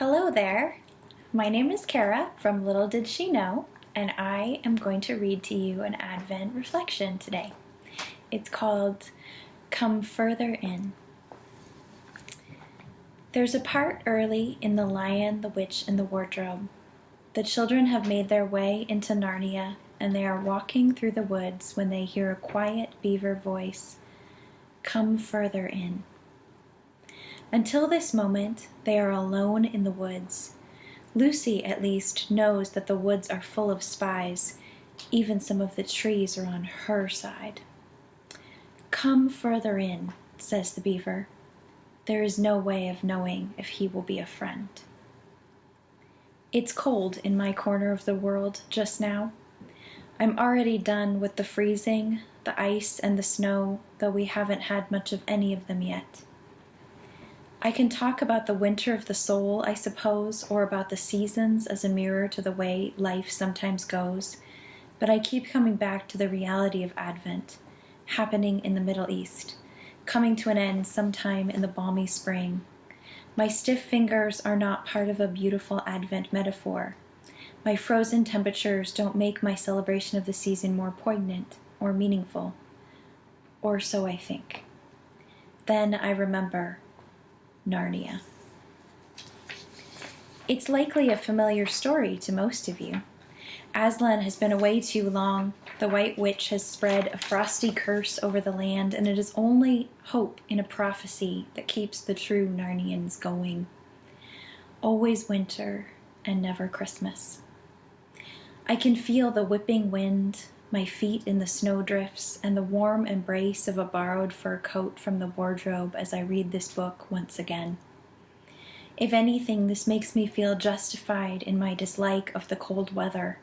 Hello there. My name is Kara from Little Did She Know, and I am going to read to you an Advent reflection today. It's called Come Further In. There's a part early in The Lion, the Witch, and the Wardrobe. The children have made their way into Narnia, and they are walking through the woods when they hear a quiet beaver voice, "Come further in." Until this moment, they are alone in the woods. Lucy, at least, knows that the woods are full of spies. Even some of the trees are on her side. "Come further in," says the beaver. There is no way of knowing if he will be a friend. It's cold in my corner of the world just now. I'm already done with the freezing, the ice, and the snow, though we haven't had much of any of them yet. I can talk about the winter of the soul, I suppose, or about the seasons as a mirror to the way life sometimes goes, but I keep coming back to the reality of Advent, happening in the Middle East, coming to an end sometime in the balmy spring. My stiff fingers are not part of a beautiful Advent metaphor. My frozen temperatures don't make my celebration of the season more poignant or meaningful, or so I think. Then I remember Narnia. It's likely a familiar story to most of you. Aslan has been away too long, the White Witch has spread a frosty curse over the land, and it is only hope in a prophecy that keeps the true Narnians going. Always winter and never Christmas. I can feel the whipping wind, my feet in the snowdrifts, and the warm embrace of a borrowed fur coat from the wardrobe as I read this book once again. If anything, this makes me feel justified in my dislike of the cold weather.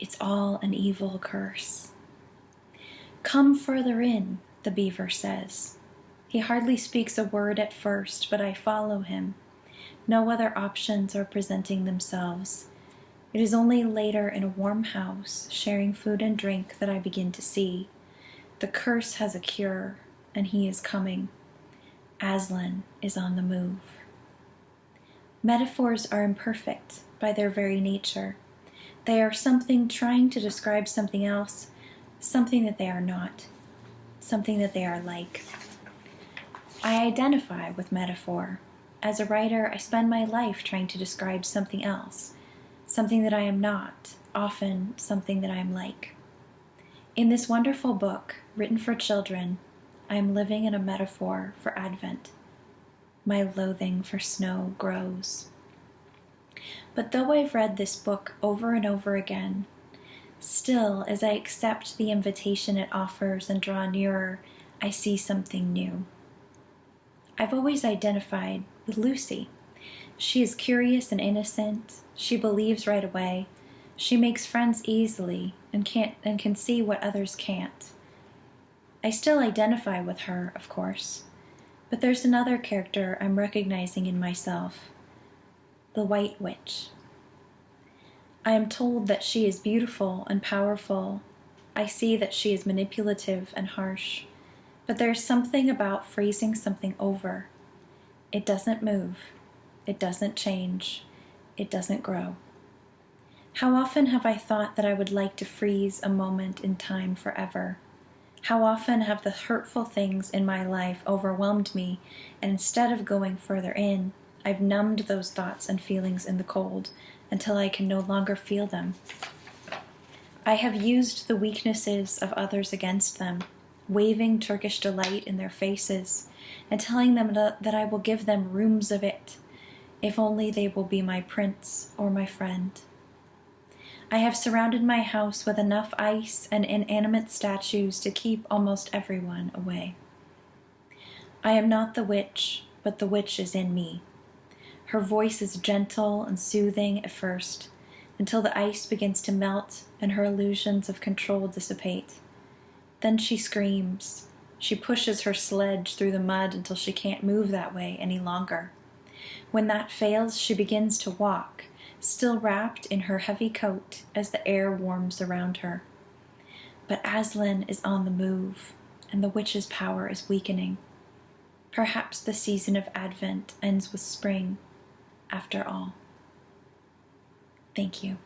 It's all an evil curse. "Come further in," the beaver says. He hardly speaks a word at first, but I follow him. No other options are presenting themselves. It is only later in a warm house, sharing food and drink, that I begin to see. The curse has a cure, and he is coming. Aslan is on the move. Metaphors are imperfect by their very nature. They are something trying to describe something else, something that they are not, something that they are like. I identify with metaphor. As a writer, I spend my life trying to describe something else, something that I am not, often something that I am like. In this wonderful book, written for children, I am living in a metaphor for Advent. My loathing for snow grows. But though I've read this book over and over again, still, as I accept the invitation it offers and draw nearer, I see something new. I've always identified with Lucy. She is curious and innocent. She believes right away. She makes friends easily and can see what others can't. I still identify with her, of course, but there's another character I'm recognizing in myself, the White Witch. I am told that she is beautiful and powerful. I see that she is manipulative and harsh, but there's something about freezing something over. It doesn't move. It doesn't change. It doesn't grow. How often have I thought that I would like to freeze a moment in time forever? How often have the hurtful things in my life overwhelmed me, and instead of going further in, I've numbed those thoughts and feelings in the cold until I can no longer feel them. I have used the weaknesses of others against them, waving Turkish delight in their faces and telling them that I will give them rooms of it, if only they will be my prince or my friend. I have surrounded my house with enough ice and inanimate statues to keep almost everyone away. I am not the witch, but the witch is in me. Her voice is gentle and soothing at first, until the ice begins to melt and her illusions of control dissipate. Then she screams. She pushes her sledge through the mud until she can't move that way any longer. When that fails, she begins to walk, still wrapped in her heavy coat as the air warms around her. But Aslan is on the move, and the witch's power is weakening. Perhaps the season of Advent ends with spring. after all. Thank you.